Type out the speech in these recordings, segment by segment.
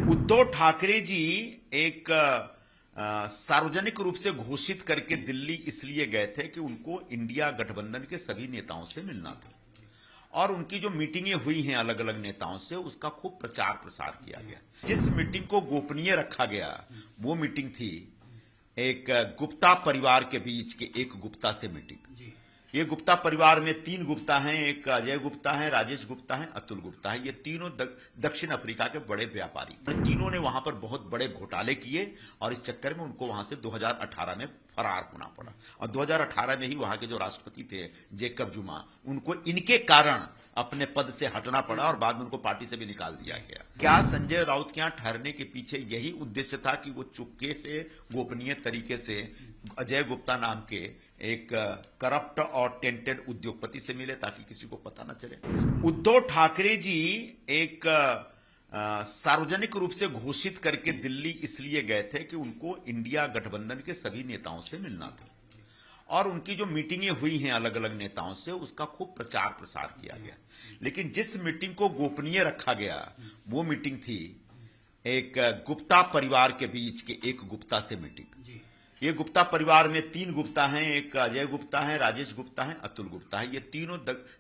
उद्धव ठाकरे जी एक सार्वजनिक रूप से घोषित करके दिल्ली इसलिए गए थे कि उनको इंडिया गठबंधन के सभी नेताओं से मिलना था और उनकी जो मीटिंगें हुई हैं अलग अलग नेताओं से उसका खूब प्रचार प्रसार किया गया। जिस मीटिंग को गोपनीय रखा गया वो मीटिंग थी एक गुप्ता परिवार के बीच के एक गुप्ता से मीटिंग। ये गुप्ता परिवार में 3 गुप्ता हैं, एक अजय गुप्ता है, राजेश गुप्ता है, अतुल गुप्ता है। ये तीनों दक्षिण अफ्रीका के बड़े व्यापारी। तीनों ने वहां पर बहुत बड़े घोटाले किए और इस चक्कर में उनको वहां से 2018 में फरार होना पड़ा और 2018 में ही वहां के जो राष्ट्रपति थे जेकब जुमा, उनको इनके कारण अपने पद से हटना पड़ा और बाद में उनको पार्टी से भी निकाल दिया गया। क्या संजय राउत के यहां ठहरने के पीछे यही उद्देश्य था कि वो चुपके से गोपनीय तरीके से अजय गुप्ता नाम के एक करप्ट और टेंटेड उद्योगपति से मिले ताकि किसी को पता न चले? उद्धव ठाकरे जी एक सार्वजनिक रूप से घोषित करके दिल्ली इसलिए गए थे कि उनको इंडिया गठबंधन के सभी नेताओं से मिलना था और उनकी जो मीटिंगें हुई हैं अलग अलग नेताओं से उसका खूब प्रचार प्रसार किया गया। लेकिन जिस मीटिंग को गोपनीय रखा गया वो मीटिंग थी एक गुप्ता परिवार के बीच के एक गुप्ता से मीटिंग। ये गुप्ता परिवार में 3 गुप्ता हैं, एक अजय गुप्ता है, राजेश गुप्ता है, अतुल गुप्ता है। ये तीनों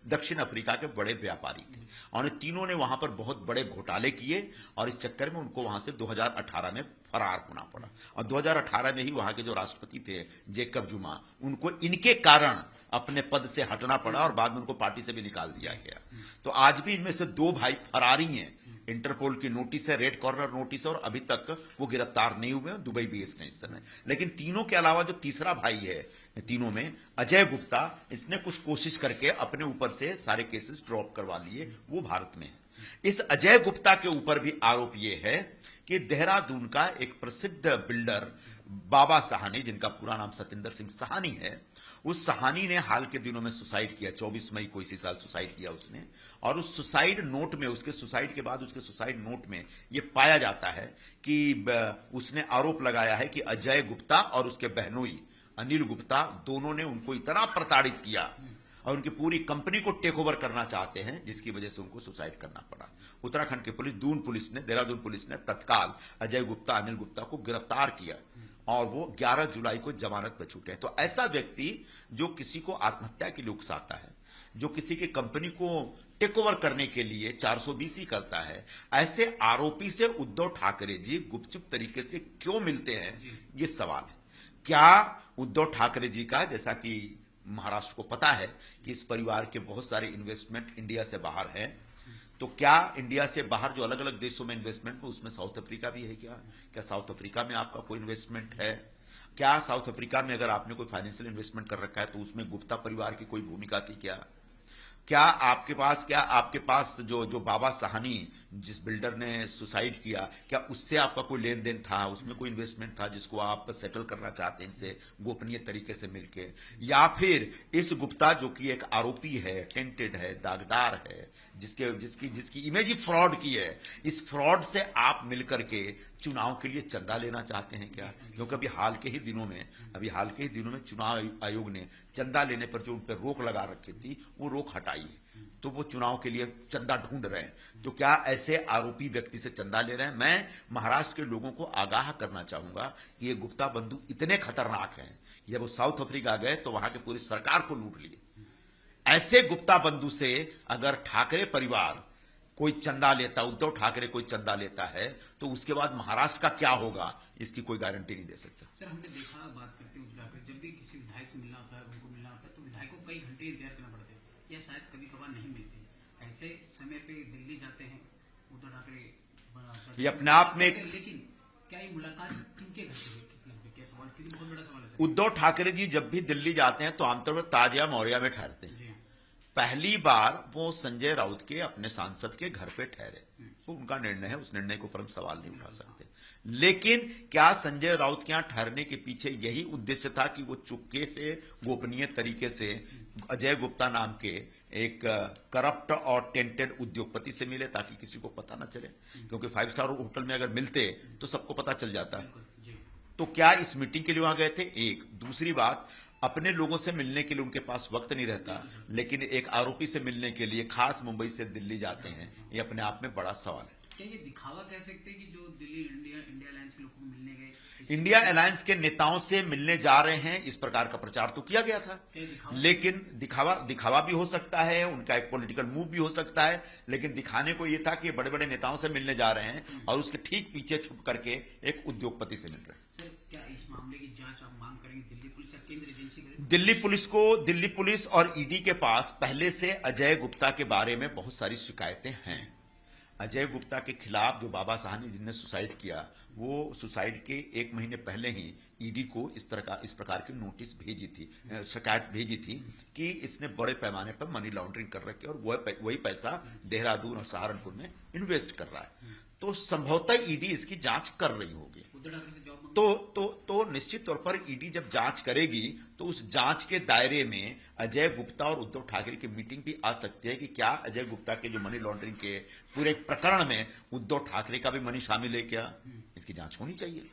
दक्षिण अफ्रीका के बड़े व्यापारी थे और तीनों ने वहां पर बहुत बड़े घोटाले किए और इस चक्कर में उनको वहां से 2018 में फरार होना पड़ा और 2018 में ही वहां के जो राष्ट्रपति थे जेकब जुमा, उनको इनके कारण अपने पद से हटना पड़ा और बाद में उनको पार्टी से भी निकाल दिया गया। तो आज भी इनमें से 2 भाई फरारी हैं। इंटरपोल की नोटिस है, रेड कॉर्नर नोटिस है और अभी तक वो गिरफ्तार नहीं हुए, दुबई बेस में इस समय। लेकिन तीनों के अलावा जो तीसरा भाई है तीनों में अजय गुप्ता, इसने कुछ कोशिश करके अपने ऊपर से सारे केसेस ड्रॉप करवा लिए, वो भारत में है। इस अजय गुप्ता के ऊपर भी आरोप ये है कि देहरादून का एक प्रसिद्ध बिल्डर बाबा सहानी, जिनका पूरा नाम सतिंदर सिंह सहानी है, उस सहानी ने हाल के दिनों में सुसाइड किया। 24 मई को इसी साल सुसाइड किया उसने और उस सुसाइड नोट में, उसके सुसाइड के बाद उसके सुसाइड नोट में यह पाया जाता है कि उसने आरोप लगाया है कि अजय गुप्ता और उसके बहनोई अनिल गुप्ता दोनों ने उनको इतना प्रताड़ित किया और उनकी पूरी कंपनी को टेक ओवर करना चाहते हैं, जिसकी वजह से उनको सुसाइड करना पड़ा। उत्तराखंड की पुलिस, देहरादून पुलिस ने तत्काल अजय गुप्ता, अनिल गुप्ता को गिरफ्तार किया और वो 11 जुलाई को जमानत पर छूटे। तो ऐसा व्यक्ति जो किसी को आत्महत्या के लिए उकसाता है, जो किसी की कंपनी को टेक ओवर करने के लिए 420 करता है, ऐसे आरोपी से उद्धव ठाकरे जी गुपचुप तरीके से क्यों मिलते हैं, ये सवाल है। क्या उद्धव ठाकरे जी का, जैसा कि महाराष्ट्र को पता है कि इस परिवार के बहुत सारे इन्वेस्टमेंट इंडिया से बाहर हैं, तो क्या इंडिया से बाहर जो अलग अलग देशों में इन्वेस्टमेंट है उसमें साउथ अफ्रीका भी है? क्या साउथ अफ्रीका में आपका कोई इन्वेस्टमेंट है? क्या साउथ अफ्रीका में अगर आपने कोई फाइनेंशियल इन्वेस्टमेंट कर रखा है तो उसमें गुप्ता परिवार की कोई भूमिका थी? क्या आपके पास जो बाबा सहानी, जिस बिल्डर ने सुसाइड किया, क्या उससे आपका कोई लेन देन था? उसमें कोई इन्वेस्टमेंट था जिसको आप सेटल करना चाहते हैं इनसे गोपनीय तरीके से मिलके? या फिर इस गुप्ता जो कि एक आरोपी है, टेंटेड है, दागदार है, जिसकी इमेज ही फ्रॉड की है, इस फ्रॉड से आप मिलकर के चुनाव के लिए चंदा लेना चाहते हैं क्या? क्योंकि अभी हाल के ही दिनों में चुनाव आयोग ने चंदा लेने पर जो उन पर रोक लगा रखी थी वो रोक हटाई है, तो वो चुनाव के लिए चंदा ढूंढ रहे हैं। तो क्या ऐसे आरोपी व्यक्ति से चंदा ले रहे हैं? मैं महाराष्ट्र के लोगों को आगाह करना चाहूंगा कि ये गुप्ता बंधु इतने खतरनाक हैं, जब वो साउथ अफ्रीका गए तो वहां की पूरी सरकार को लूट लिए। ऐसे गुप्ता बंधु से अगर ठाकरे परिवार कोई चंदा लेता, उद्धव ठाकरे कोई चंदा लेता है, तो उसके बाद महाराष्ट्र का क्या होगा, इसकी कोई गारंटी नहीं दे सकता। सर, हमने देखा, बात करते हैं जब भी किसी विधायक से मिलना होता है, उनको मिलना होता है, तो विधायक को कई घंटे इंतजार करना पड़ता है या शायद कभी कभार नहीं मिलते। ऐसे समय पे दिल्ली जाते हैं उद्धव ठाकरे, ये अपने आप में, लेकिन क्या ये मुलाकात किनके घर से क्या सवाल, बहुत बड़ा सवाल है। उद्धव ठाकरे जी जब भी दिल्ली जाते हैं तो आमतौर पर ताजिया मौर्या में ठहरते हैं। पहली बार वो संजय राउत के अपने सांसद के घर पे ठहरे, वो उनका निर्णय है, उस निर्णय को पर हम सवाल नहीं उठा सकते। लेकिन क्या संजय राउत के यहां ठहरने के पीछे यही उद्देश्य था कि वो चुपके से गोपनीय तरीके से अजय गुप्ता नाम के एक करप्ट और टेंटेड उद्योगपति से मिले ताकि किसी को पता ना चले? क्योंकि 5 स्टार होटल में अगर मिलते तो सबको पता चल जाता है। तो क्या इस मीटिंग के लिए वहां गए थे? एक दूसरी बात, अपने लोगों से मिलने के लिए उनके पास वक्त नहीं रहता, लेकिन एक आरोपी से मिलने के लिए खास मुंबई से दिल्ली जाते हैं, ये अपने आप में बड़ा सवाल है। क्या ये दिखावा कह सकते हैं कि जो दिल्ली इंडिया इंडिया अलायंस के लोगों को मिलने गए, इंडिया अलायंस के नेताओं से मिलने जा रहे हैं, इस प्रकार का प्रचार तो किया गया था, क्या ये दिखावा? लेकिन दिखावा भी हो सकता है, उनका एक पॉलिटिकल मूव भी हो सकता है, लेकिन दिखाने को यह था कि बड़े बड़े नेताओं से मिलने जा रहे हैं और उसके ठीक पीछे छुप करके एक उद्योगपति से मिल रहे हैं। सर, क्या इस मामले की जांच आप मांग करेंगे दिल्ली पुलिस या केंद्र एजेंसी करें? दिल्ली पुलिस और ईडी के पास पहले से अजय गुप्ता के बारे में बहुत सारी शिकायतें हैं। अजय गुप्ता के खिलाफ जो बाबा साहनी जिनने सुसाइड किया, वो सुसाइड के 1 महीने पहले ही ईडी को इस प्रकार की नोटिस भेजी थी, शिकायत भेजी थी कि इसने बड़े पैमाने पर मनी लॉन्ड्रिंग कर रखी है और वही पैसा देहरादून और सहारनपुर में इन्वेस्ट कर रहा है। तो संभवतः ईडी इसकी जांच कर रही होगी। उद्धव ठाकरे से जॉब तो निश्चित तौर पर ईडी जब जांच करेगी तो उस जांच के दायरे में अजय गुप्ता और उद्धव ठाकरे की मीटिंग भी आ सकती है कि क्या अजय गुप्ता के जो मनी लॉन्ड्रिंग के पूरे प्रकरण में उद्धव ठाकरे का भी मनी शामिल है क्या, इसकी जांच होनी चाहिए।